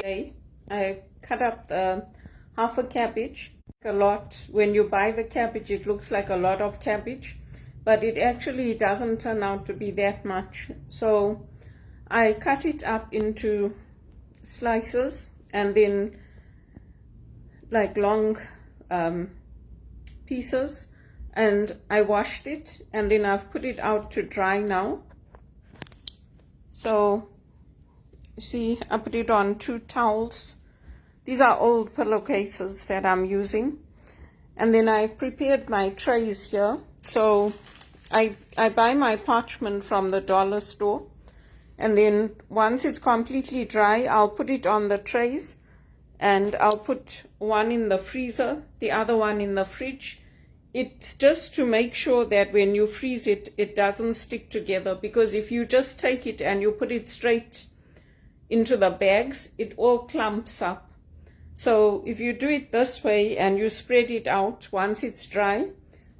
today I cut up the half a cabbage. A lot. When you buy the cabbage, it looks like a lot of cabbage, but it actually doesn't turn out to be that much. So I cut it up into slices and then like long pieces, and I washed it and then I've put it out to dry now. So see, I put it on 2 towels. These are old pillowcases that I'm using. And then I prepared my trays here. So I buy my parchment from the dollar store. And then once it's completely dry, I'll put it on the trays. And I'll put one in the freezer, the other one in the fridge. It's just to make sure that when you freeze it, it doesn't stick together. Because if you just take it and you put it straight into the bags, it all clumps up. So if you do it this way and you spread it out once it's dry,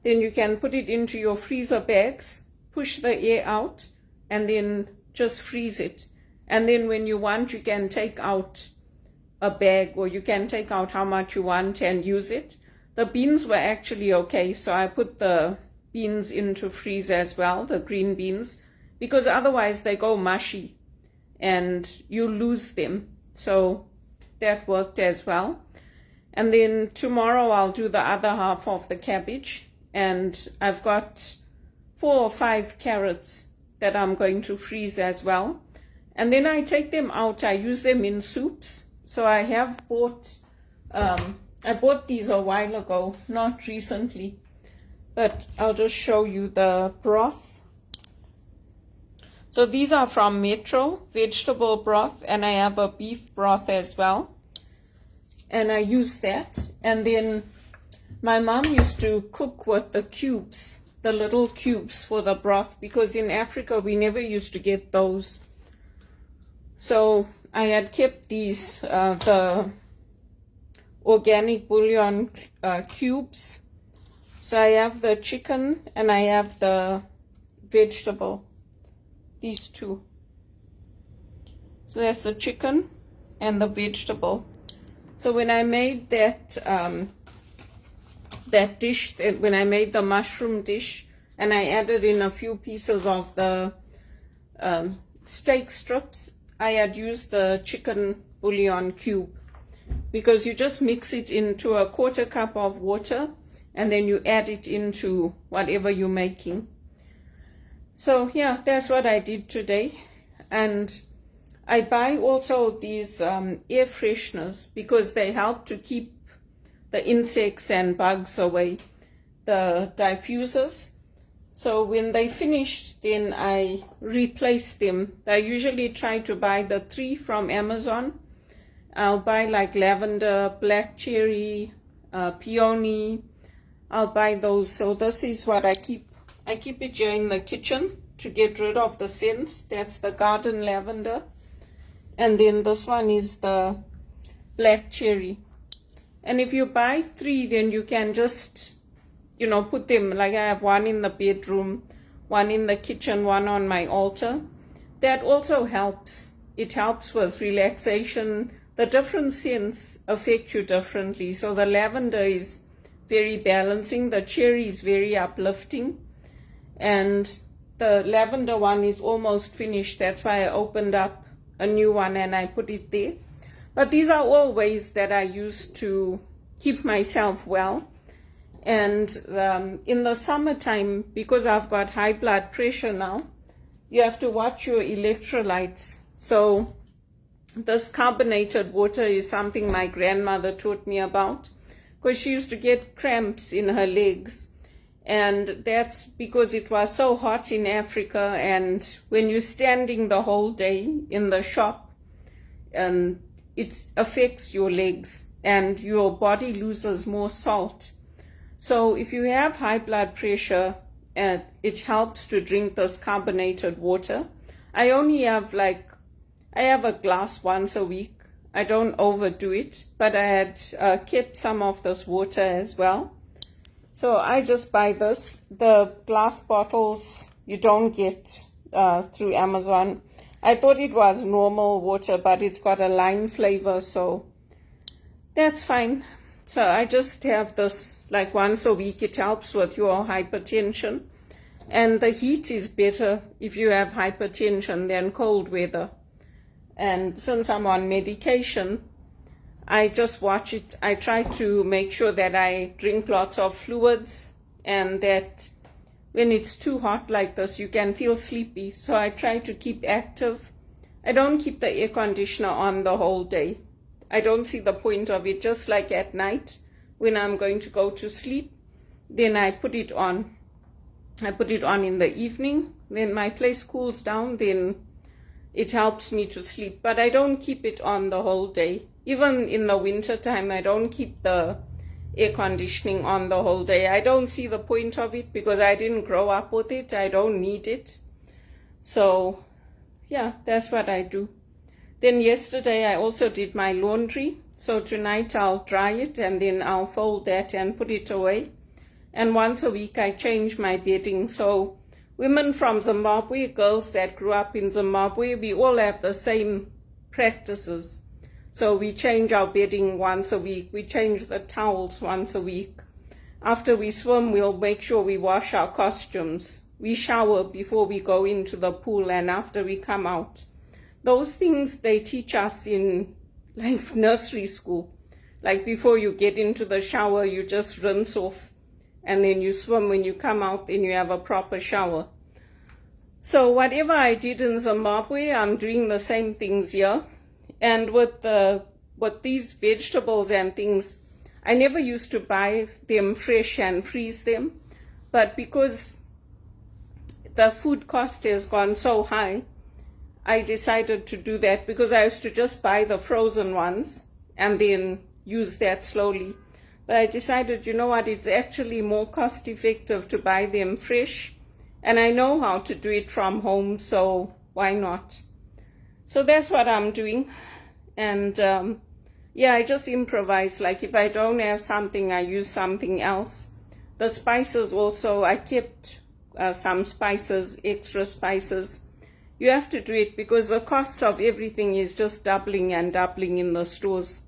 then you can put it into your freezer bags, push the air out, and then just freeze it. And then when you want, you can take out a bag, or you can take out how much you want and use it. The beans were actually okay, so I put the beans into freeze as well, the green beans, because otherwise they go mushy and you lose them. So that worked as well. And then tomorrow I'll do the other half of the cabbage, and I've got 4 or 5 carrots that I'm going to freeze as well. And then I take them out, I use them in soups. So I have bought, I bought these a while ago, not recently, but I'll just show you the broth. So these are from Metro, vegetable broth, and I have a beef broth as well. And I use that. And then my mom used to cook with the cubes, the little cubes for the broth, because in Africa we never used to get those. So I had kept these, the organic bouillon cubes. So I have the chicken and I have the vegetable. These 2. So that's the chicken and the vegetable. So when I made that that dish, when I made the mushroom dish, and I added in a few pieces of the steak strips, I had used the chicken bouillon cube, because you just mix it into a 1/4 cup of water and then you add it into whatever you're making. So yeah, that's what I did today. And I buy also these air fresheners because they help to keep the insects and bugs away, the diffusers. So when they finish, then I replace them. I usually try to buy the 3 from Amazon. I'll buy like lavender, black cherry, peony. I'll buy those. So this is what I keep. I keep it here in the kitchen to get rid of the scents. That's the garden lavender. And then this one is the black cherry. And if you buy 3, then you can just, you know, put them, like I have one in the bedroom, one in the kitchen, one on my altar. That also helps. It helps with relaxation. The different scents affect you differently. So the lavender is very balancing. The cherry is very uplifting. And the lavender one is almost finished. That's why I opened up a new one and I put it there. But these are all ways that I use to keep myself well. And in the summertime, because I've got high blood pressure now, you have to watch your electrolytes. So this carbonated water is something my grandmother taught me about, because she used to get cramps in her legs. And that's because it was so hot in Africa, and when you're standing the whole day in the shop, it affects your legs and your body loses more salt. So if you have high blood pressure, it helps to drink this carbonated water. I only have I have a glass once a week. I don't overdo it, but I had kept some of this water as well. So I just buy this. The glass bottles you don't get through Amazon. I thought it was normal water, but it's got a lime flavor, so that's fine. So I just have this like once a week. It helps with your hypertension. And the heat is better if you have hypertension than cold weather. And since I'm on medication, I just watch it. I try to make sure that I drink lots of fluids, and that when it's too hot like this, you can feel sleepy. So I try to keep active. I don't keep the air conditioner on the whole day. I don't see the point of it. Just like at night when I'm going to go to sleep, then I put it on. I put it on in the evening. Then my place cools down. Then it helps me to sleep. But I don't keep it on the whole day. Even in the winter time, I don't keep the air conditioning on the whole day. I don't see the point of it because I didn't grow up with it. I don't need it. So yeah, that's what I do. Then yesterday I also did my laundry. So tonight I'll dry it and then I'll fold that and put it away. And once a week I change my bedding. So women from Zimbabwe, girls that grew up in Zimbabwe, we all have the same practices. So we change our bedding once a week. We change the towels once a week. After we swim, we'll make sure we wash our costumes. We shower before we go into the pool and after we come out. Those things they teach us in like nursery school. Like before you get into the shower, you just rinse off. And then you swim. When you come out, then you have a proper shower. So whatever I did in Zimbabwe, I'm doing the same things here. And with these vegetables and things, I never used to buy them fresh and freeze them. But because the food cost has gone so high, I decided to do that, because I used to just buy the frozen ones and then use that slowly. But I decided, you know what, it's actually more cost effective to buy them fresh. And I know how to do it from home, so why not? So that's what I'm doing. And yeah, I just improvise. Like if I don't have something, I use something else. The spices also, I kept some spices, extra spices. You have to do it because the cost of everything is just doubling and doubling in the stores.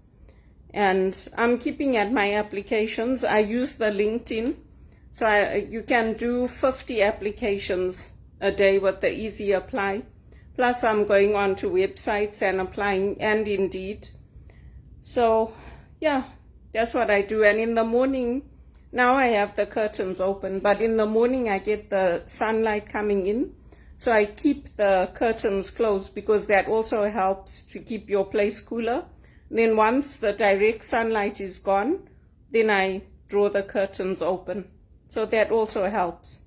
And I'm keeping at my applications. I use the LinkedIn. So you can do 50 applications a day with the Easy Apply. Plus I'm going on to websites and applying, and Indeed. So yeah, that's what I do. And in the morning, now I have the curtains open, but in the morning I get the sunlight coming in. So I keep the curtains closed because that also helps to keep your place cooler. Then once the direct sunlight is gone, then I draw the curtains open. So that also helps.